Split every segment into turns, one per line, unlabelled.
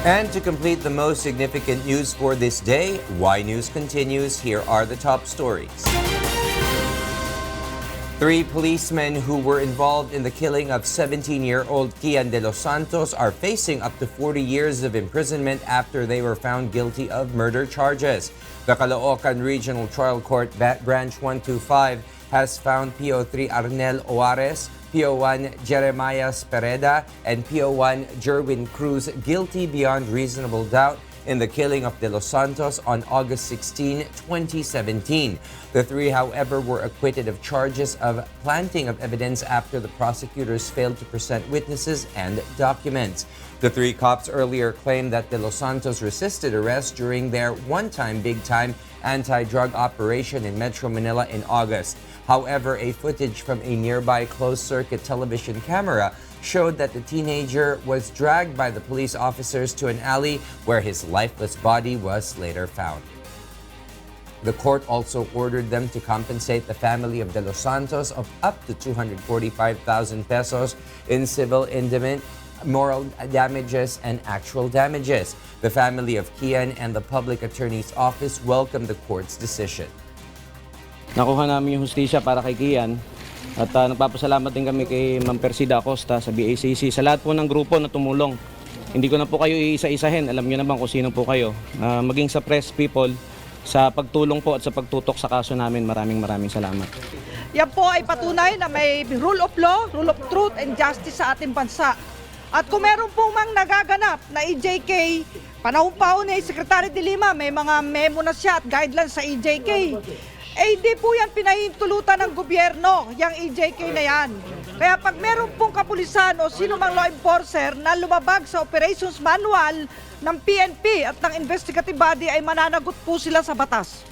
And to complete the most significant news for this day, Y News continues. Here are the top stories. 3 policemen who were involved in the killing of 17-year-old Kian Delos Santos are facing up to 40 years of imprisonment after they were found guilty of murder charges. The Caloocan Regional Trial Court Branch 125 has found PO3 Arnel Oares, PO1 Jeremiah Spereda, and PO1 Jerwin Cruz guilty beyond reasonable doubt in the killing of De Los Santos on August 16, 2017. The 3, however, were acquitted of charges of planting of evidence after the prosecutors failed to present witnesses and documents. The 3 cops earlier claimed that De Los Santos resisted arrest during their one-time big-time anti-drug operation in Metro Manila in August. However, a footage from a nearby closed-circuit television camera showed that the teenager was dragged by the police officers to an alley where his lifeless body was later found. The court also ordered them to compensate the family of De Los Santos of up to 245,000 pesos in civil indemnity, moral damages, and actual damages. The family of Kian and the public attorney's office welcomed the court's decision.
Nakuha namin yung hustisya para kay Kian at nagpapasalamat din kami kay Ma'am Persida Acosta sa BACC sa lahat po ng grupo na tumulong. Hindi ko na po kayo iisa-isahin, alam niyo naman kung sino po kayo. Maging sa press people, sa pagtulong po at sa pagtutok sa kaso namin, maraming salamat.
Yan po ay patunay na may rule of law, rule of truth and justice sa ating bansa. At kung meron po mang nagaganap na EJK, panahon-panahon ni Secretary de Lima, may mga memo na siya at guidelines sa EJK. Hindi po yan pinahintulutan ng gobyerno, yung EJK na yan. Kaya pag meron pong kapulisan o sino mang law enforcer na lumabag sa operations manual ng PNP at ng investigative body ay mananagot po sila sa batas.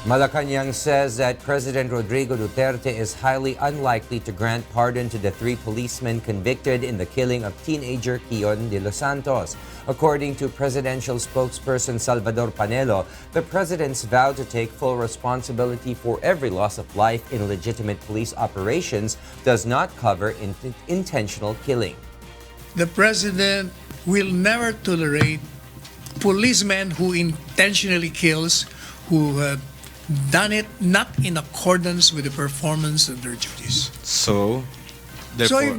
Malacañang says that President Rodrigo Duterte is highly unlikely to grant pardon to the 3 policemen convicted in the killing of teenager Kian Delos Santos. According to presidential spokesperson Salvador Panelo, the president's vow to take full responsibility for every loss of life in legitimate police operations does not cover intentional killing.
The president will never tolerate policemen who intentionally kills, who have done it not in accordance with the performance of their duties.
So therefore,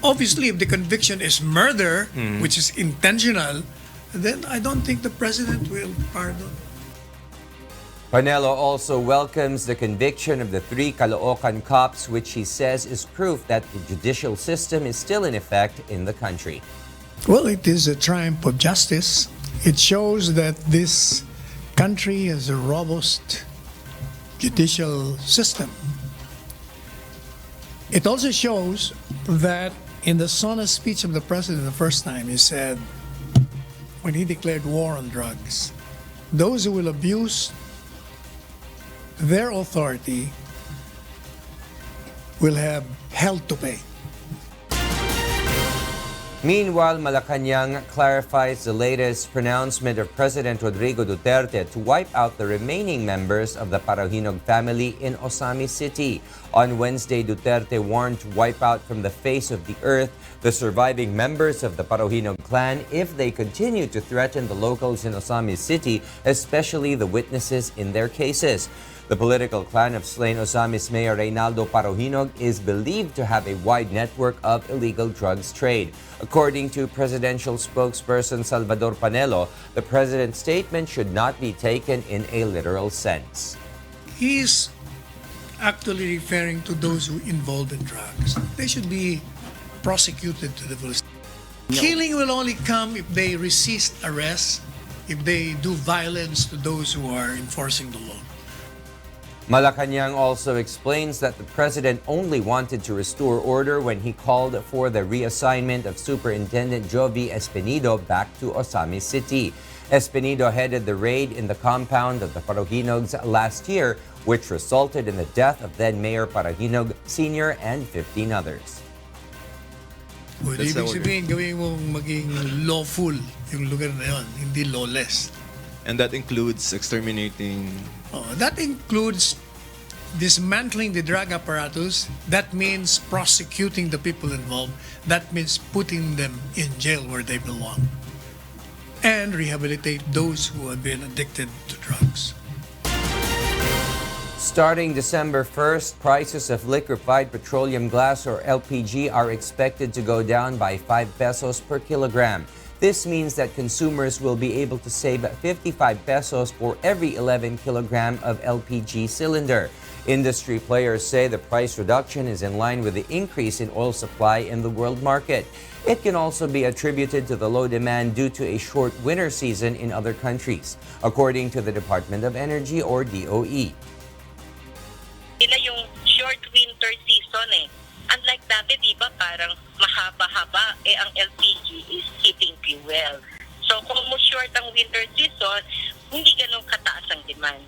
obviously if the conviction is murder, which is intentional, then I don't think the president will pardon.
Panelo also welcomes the conviction of the 3 Caloocan cops, which he says is proof that the judicial system is still in effect in the country.
Well, it is a triumph of justice. It shows that this country has a robust judicial system. It also shows that in the solemn speech of the president the first time, he said, when he declared war on drugs, those who will abuse their authority will have hell to pay.
Meanwhile, Malacañang clarifies the latest pronouncement of President Rodrigo Duterte to wipe out the remaining members of the Parahinog family in Osamis City. On Wednesday, Duterte warned to wipe out from the face of the earth the surviving members of the Parahinog clan if they continue to threaten the locals in Osamis City, especially the witnesses in their cases. The political clan of slain Osamis Mayor Reynaldo Parahinog is believed to have a wide network of illegal drugs trade. According to presidential spokesperson Salvador Panelo, the president's statement should not be taken in a literal sense.
He's actually referring to those who involved in drugs. They should be prosecuted to the fullest. Killing will only come if they resist arrest, if they do violence to those who are enforcing the law.
Malacañang also explains that the president only wanted to restore order when he called for the reassignment of Superintendent Jovi Espinido back to Osamis City. Espinido headed the raid in the compound of the Parahinogs last year, which resulted in the death of then-Mayor Parahinog Sr. and 15 others.
Ibig sabihin, gawin mong maging lawful yung lugar na yun, hindi lawless.
and that includes exterminating.
That includes dismantling the drug apparatus, that means prosecuting the people involved. That means putting them in jail where they belong. And rehabilitate those who have been addicted to drugs.
Starting December 1st, prices of liquefied petroleum gas or LPG are expected to go down by 5 pesos per kilogram. This means that consumers will be able to save 55 pesos for every 11 kilogram of LPG cylinder. Industry players say the price reduction is in line with the increase in oil supply in the world market. It can also be attributed to the low demand due to a short winter season in other countries, according to the Department of Energy or DOE.
Sila yung short winter season eh. Unlike dati, di ba, parang mahaba-haba, ang LPG is heating fuel. So kung mo short ang winter season, hindi ganun kataas ang demand.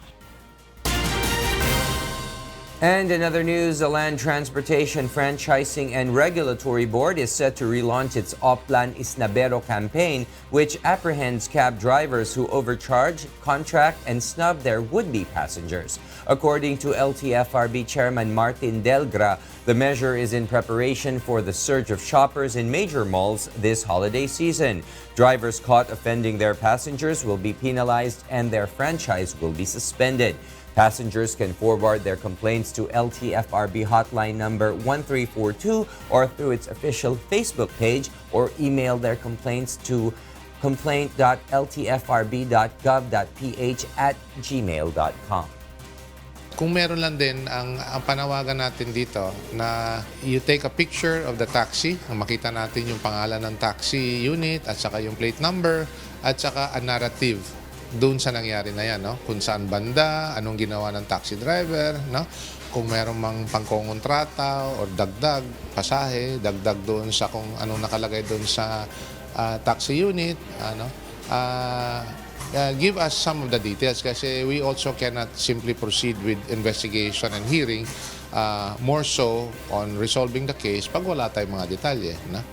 And in other news, the Land Transportation Franchising and Regulatory Board is set to relaunch its Oplan Isnabero campaign, which apprehends cab drivers who overcharge, contract, and snub their would-be passengers. According to LTFRB Chairman Martin Delgra, the measure is in preparation for the surge of shoppers in major malls this holiday season. Drivers caught offending their passengers will be penalized and their franchise will be suspended. Passengers can forward their complaints to LTFRB hotline number 1342 or through its official Facebook page, or email their complaints to complaint.ltfrb.gov.ph@gmail.com.
Kung meron lang din, ang panawagan natin dito na you take a picture of the taxi, makita natin yung pangalan ng taxi unit at saka yung plate number at saka a narrative doon sa nangyari na yan, no? Kung saan banda, anong ginawa ng taxi driver, no? Kung meron mang pangkongontrata o dagdag pasahe, dagdag doon sa kung anong nakalagay doon sa taxi unit, ano? Give us some of the details kasi we also cannot simply proceed with investigation and hearing, more so on resolving the case pag wala tayong mga detalye, no?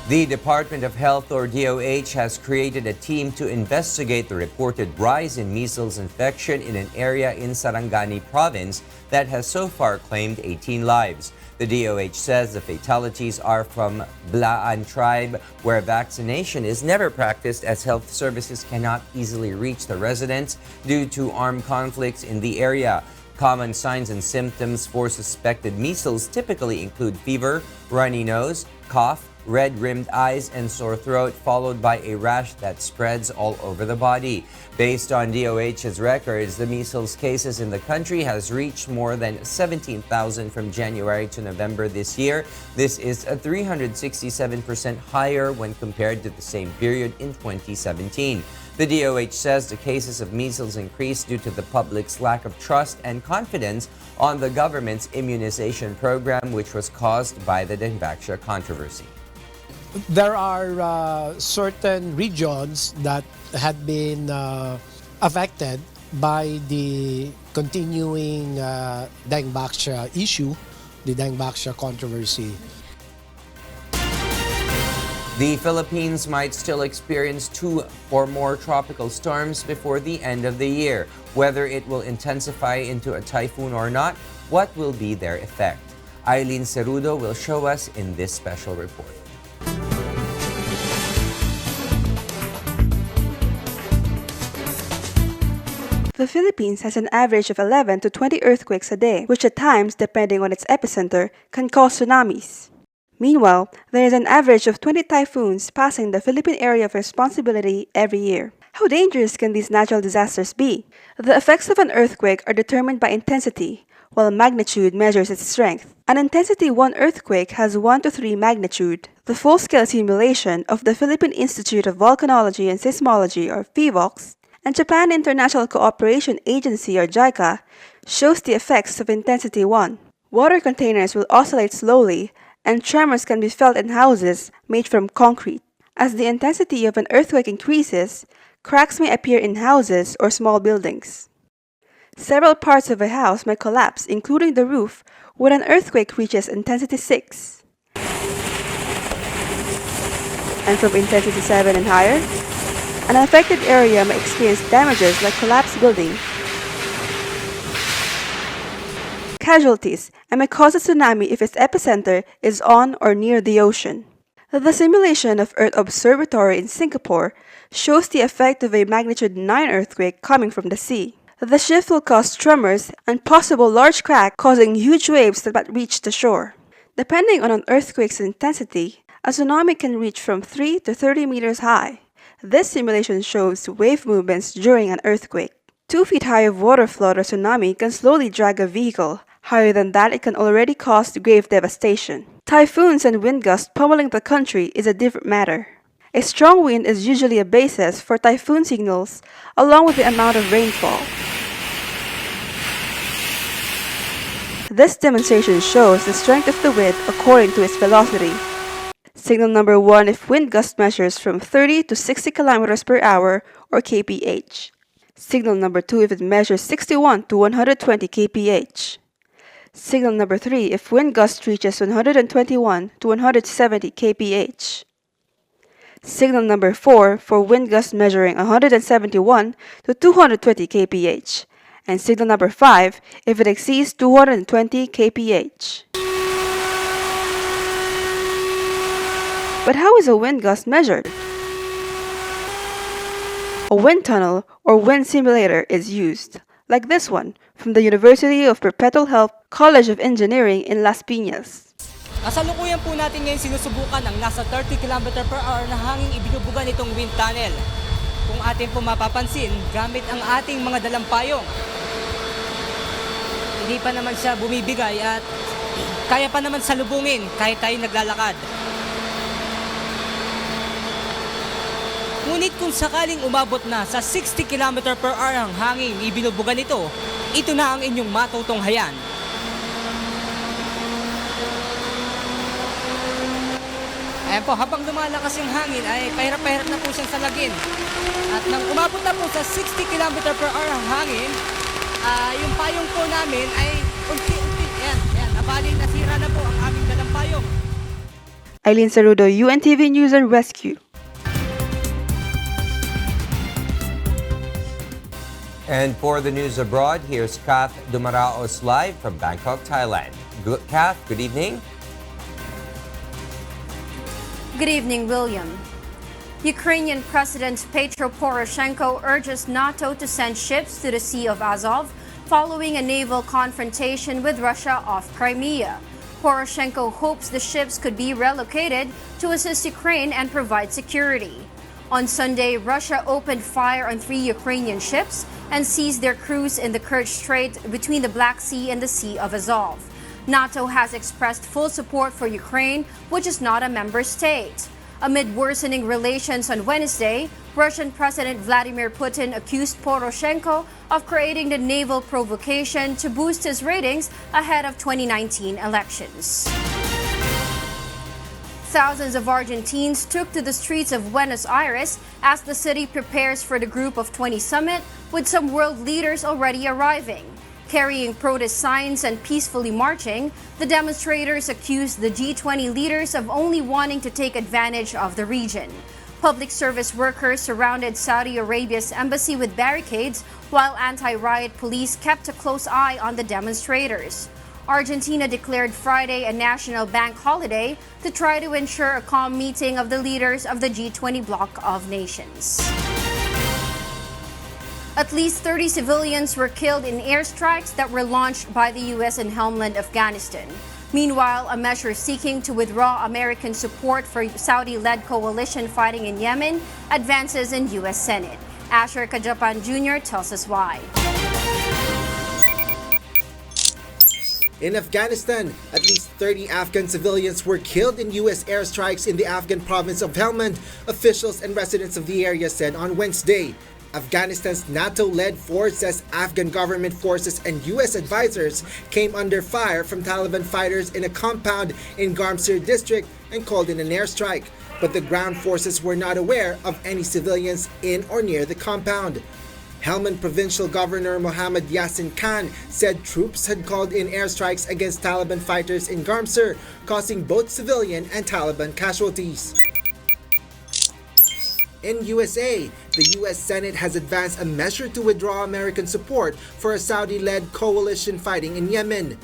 The Department of Health or DOH has created a team to investigate the reported rise in measles infection in an area in Sarangani province that has so far claimed 18 lives. The DOH says the fatalities are from Blaan tribe, where vaccination is never practiced as health services cannot easily reach the residents due to armed conflicts in the area. Common signs and symptoms for suspected measles typically include fever, runny nose, cough, red-rimmed eyes, and sore throat, followed by a rash that spreads all over the body. Based on DOH's records, the measles cases in the country has reached more than 17,000 from January to November this year. This is a 367% higher when compared to the same period in 2017. The DOH says the cases of measles increased due to the public's lack of trust and confidence on the government's immunization program, which was caused by the dengvaxia controversy.
There are certain regions that had been affected by the continuing dengvaxia issue, the dengvaxia controversy.
The Philippines might still experience 2 or more tropical storms before the end of the year. Whether it will intensify into a typhoon or not, what will be their effect? Aileen will show us in this special report.
The Philippines has an average of 11 to 20 earthquakes a day, which at times, depending on its epicenter, can cause tsunamis. Meanwhile, there is an average of 20 typhoons passing the Philippine area of responsibility every year. How dangerous can these natural disasters be? The effects of an earthquake are determined by intensity, while magnitude measures its strength. An intensity 1 earthquake has 1 to 3 magnitude. The full-scale simulation of the Philippine Institute of Volcanology and Seismology, or PHIVOLCS, and Japan International Cooperation Agency, or JICA, shows the effects of intensity 1. Water containers will oscillate slowly, and tremors can be felt in houses made from concrete. As the intensity of an earthquake increases, cracks may appear in houses or small buildings. Several parts of a house may collapse, including the roof, when an earthquake reaches intensity 6. And from intensity 7 and higher, an affected area may experience damages like collapsed building. casualties and may cause a tsunami if its epicenter is on or near the ocean. The simulation of Earth Observatory in Singapore shows the effect of a magnitude 9 earthquake coming from the sea. The shift will cause tremors and possible large cracks causing huge waves that might reach the shore. Depending on an earthquake's intensity, a tsunami can reach from 3 to 30 meters high. This simulation shows wave movements during an earthquake. 2 feet high of water flood or tsunami can slowly drag a vehicle. Higher than that, it can already cause grave devastation. Typhoons and wind gusts pummeling the country is a different matter. A strong wind is usually a basis for typhoon signals, along with the amount of rainfall. This demonstration shows the strength of the wind according to its velocity. Signal number 1 if wind gust measures from 30 to 60 kilometers per hour or kph. Signal number 2 if it measures 61 to 120 kph. Signal number 3 if wind gust reaches 121 to 170 kph. Signal number 4 for wind gust measuring 171 to 220 kph. And signal number 5 if it exceeds 220 kph. But how is a wind gust measured? A wind tunnel or wind simulator is used, like this one from the University of Perpetual Help College of Engineering in Las Piñas.
Kasalukuyan po natin ngayon sinusubukan ang nasa 30 km per hour na hangin ibinubugan itong wind tunnel. Kung atin po mapapansin, gamit ang ating mga dalampayong. Hindi pa naman siya bumibigay at kaya pa naman salubungin kahit tayo naglalakad. Ngunit kung sakaling umabot na sa 60 km per hour ang hangin ibinubugan ito, ito na ang inyong matutunghayan. Ayan po, habang lumalakas yung hangin ay pahirap-pahirap na po siyang salagin. At nang umabot na po sa 60 km per hour ang hangin, yung payong po namin ay unti-unti. Ayan, abali nasira na po ang aming dalang payong.
Aileen Sarudo, UNTV News and Rescue.
And for the news abroad, here's Kath Dumaraos live from Bangkok, Thailand. Kath, good evening.
Good evening, William. Ukrainian President Petro Poroshenko urges NATO to send ships to the Sea of Azov following a naval confrontation with Russia off Crimea. Poroshenko hopes the ships could be relocated to assist Ukraine and provide security. On Sunday, Russia opened fire on 3 Ukrainian ships and seized their crews in the Kerch Strait between the Black Sea and the Sea of Azov. NATO has expressed full support for Ukraine, which is not a member state. Amid worsening relations on Wednesday, Russian President Vladimir Putin accused Poroshenko of creating the naval provocation to boost his ratings ahead of 2019 elections. Thousands of Argentines took to the streets of Buenos Aires as the city prepares for the Group of 20 summit, with some world leaders already arriving. Carrying protest signs and peacefully marching, the demonstrators accused the G20 leaders of only wanting to take advantage of the region. Public service workers surrounded Saudi Arabia's embassy with barricades, while anti-riot police kept a close eye on the demonstrators. Argentina declared Friday a national bank holiday to try to ensure a calm meeting of the leaders of the G20 bloc of nations. At least 30 civilians were killed in airstrikes that were launched by the U.S. in Helmand, Afghanistan. Meanwhile, a measure seeking to withdraw American support for Saudi-led coalition fighting in Yemen advances in U.S. Senate. Asher Kajapan Jr. tells us why.
In Afghanistan, at least 30 Afghan civilians were killed in U.S. airstrikes in the Afghan province of Helmand, officials and residents of the area said on Wednesday. Afghanistan's NATO-led force says Afghan government forces and U.S. advisors came under fire from Taliban fighters in a compound in Garmsir district and called in an airstrike. But the ground forces were not aware of any civilians in or near the compound. Helmand Provincial Governor Mohammad Yasin Khan said troops had called in airstrikes against Taliban fighters in Garmsir, causing both civilian and Taliban casualties. In USA, the U.S. Senate has advanced a measure to withdraw American support for a Saudi-led coalition fighting in Yemen.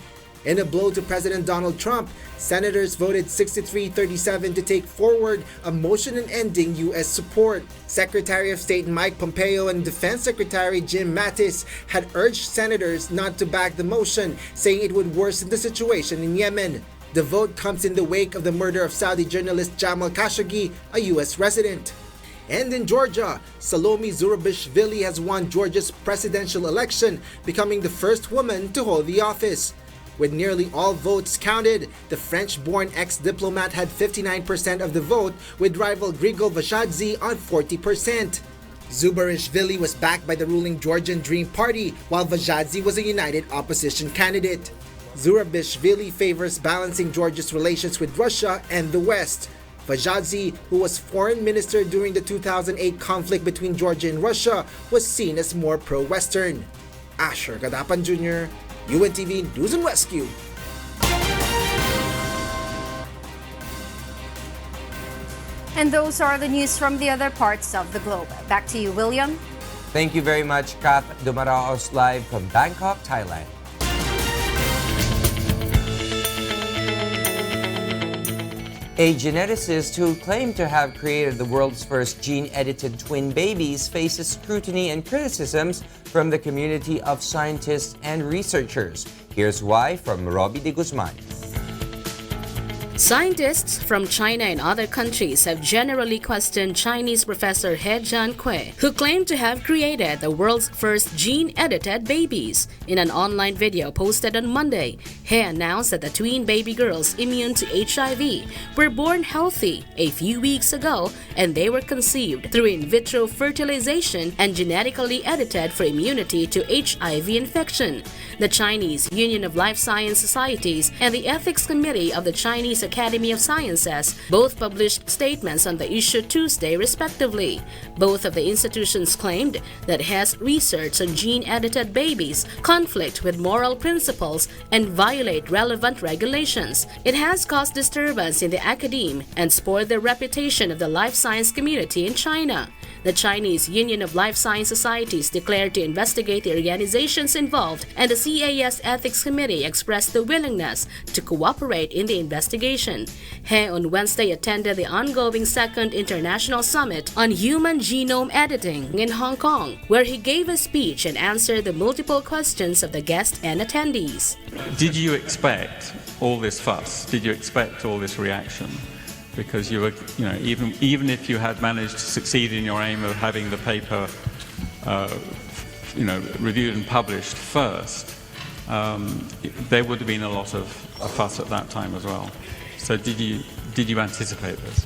In a blow to President Donald Trump, senators voted 63-37 to take forward a motion in ending U.S. support. Secretary of State Mike Pompeo and Defense Secretary Jim Mattis had urged senators not to back the motion, saying it would worsen the situation in Yemen. The vote comes in the wake of the murder of Saudi journalist Jamal Khashoggi, a U.S. resident. And in Georgia, Salome Zurabishvili has won Georgia's presidential election, becoming the first woman to hold the office. With nearly all votes counted, the French-born ex-diplomat had 59% of the vote, with rival Grigol Vashadze on 40%. Zurabishvili was backed by the ruling Georgian Dream Party, while Vashadze was a united opposition candidate. Zurabishvili favors balancing Georgia's relations with Russia and the West. Vashadze, who was foreign minister during the 2008 conflict between Georgia and Russia, was seen as more pro-Western. Asher Gadapan Jr., UNTV News and Rescue.
And those are the news from the other parts of the globe. Back to you, William.
Thank you very much, Kath Dumaraos, live from Bangkok, Thailand. A geneticist who claimed to have created the world's first gene-edited twin babies faces scrutiny and criticisms from the community of scientists and researchers. Here's why from Robbie de Guzman.
Scientists from China and other countries have generally questioned Chinese professor He Jiankui, who claimed to have created the world's first gene-edited babies. In an online video posted on Monday, He announced that the twin baby girls immune to HIV were born healthy a few weeks ago, and they were conceived through in vitro fertilization and genetically edited for immunity to HIV infection. The Chinese Union of Life Science Societies and the Ethics Committee of the Chinese Academy of Sciences both published statements on the issue Tuesday, respectively. Both of the institutions claimed that He's research on gene-edited babies conflict with moral principles and violate relevant regulations. It has caused disturbance in the academe and spoiled the reputation of the life science community in China. The Chinese Union of Life Science Societies declared to investigate the organizations involved, and the CAS Ethics Committee expressed the willingness to cooperate in the investigation. He on Wednesday attended the ongoing Second International Summit on Human Genome Editing in Hong Kong, where he gave a speech and answered the multiple questions of the guests and attendees.
Did you expect all this fuss? Did you expect all this reaction? Because you were, even if you had managed to succeed in your aim of having the paper, reviewed and published first, there would have been a lot of fuss at that time as well. So did you anticipate this?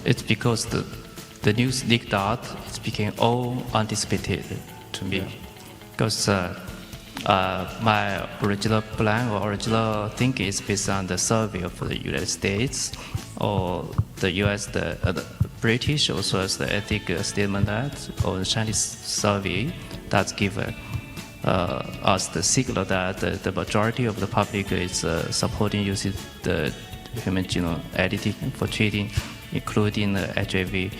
It's because the news leaked out. It became all anticipated to me, because. My original plan or original thinking is based on the survey of the United States or the US, the British, also as the ethical statement or the Chinese survey that's given us the signal that the majority of the public is supporting using the human genome editing for treating, including the HIV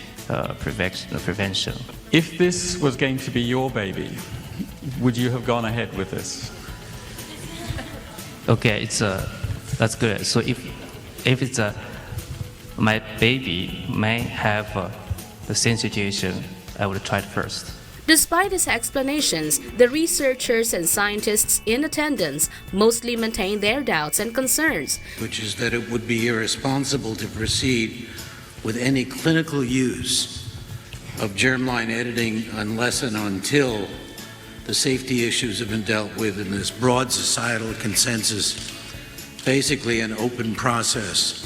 prevention.
If this was going to be your baby, would you have gone ahead with this?
Okay, that's good. So if it's my baby may have the same situation, I would try it first.
Despite his explanations, the researchers and scientists in attendance mostly maintained their doubts and concerns,
which is that it would be irresponsible to proceed with any clinical use of germline editing unless and until the safety issues have been dealt with in this broad societal consensus, basically an open process,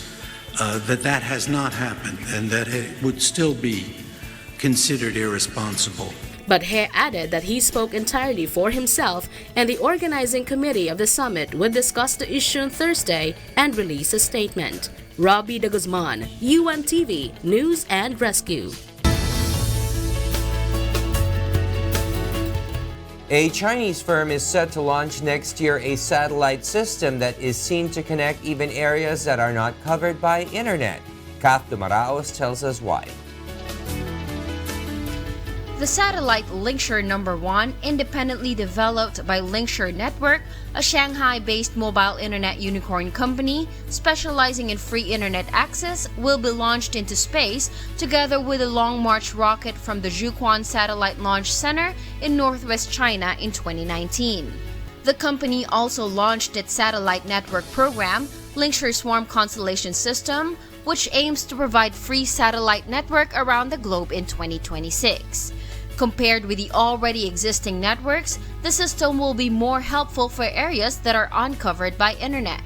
that has not happened and that it would still be considered irresponsible.
But He added that he spoke entirely for himself, and the organizing committee of the summit would discuss the issue on Thursday and release a statement. Robbie de Guzman, UNTV News and Rescue.
A Chinese firm is set to launch next year a satellite system that is seen to connect even areas that are not covered by internet. Kath Dumaraos tells us why.
The satellite Linkshare No. 1, independently developed by Linkshare Network, a Shanghai-based mobile internet unicorn company specializing in free internet access, will be launched into space together with a Long March rocket from the Zhuquan Satellite Launch Center in northwest China in 2019. The company also launched its satellite network program, Linkshare Swarm Constellation System, which aims to provide free satellite network around the globe in 2026. Compared with the already existing networks, the system will be more helpful for areas that are uncovered by internet.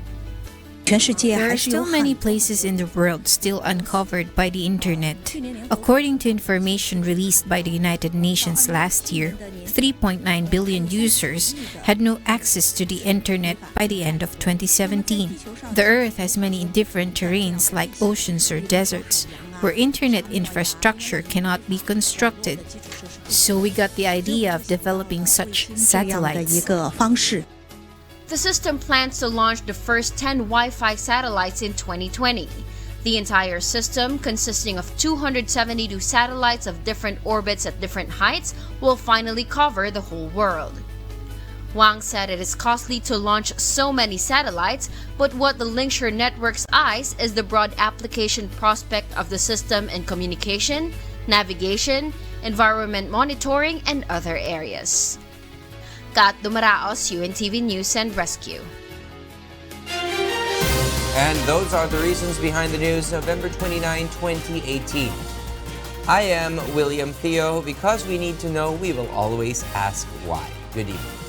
There are still many places in the world still uncovered by the internet. According to information released by the United Nations last year, 3.9 billion users had no access to the internet by the end of 2017. The Earth has many different terrains like oceans or deserts, where internet infrastructure cannot be constructed. So we got the idea of developing such satellites.
The system plans to launch the first 10 Wi-Fi satellites in 2020. The entire system, consisting of 272 satellites of different orbits at different heights, will finally cover the whole world. Wang said it is costly to launch so many satellites, but what the Linkshare Network's eyes is the broad application prospect of the system in communication, navigation, environment monitoring, and other areas. Kat Dumaraos, UNTV News and Rescue.
And those are the reasons behind the news, November 29, 2018. I am William Theo. Because we need to know, we will always ask why. Good evening.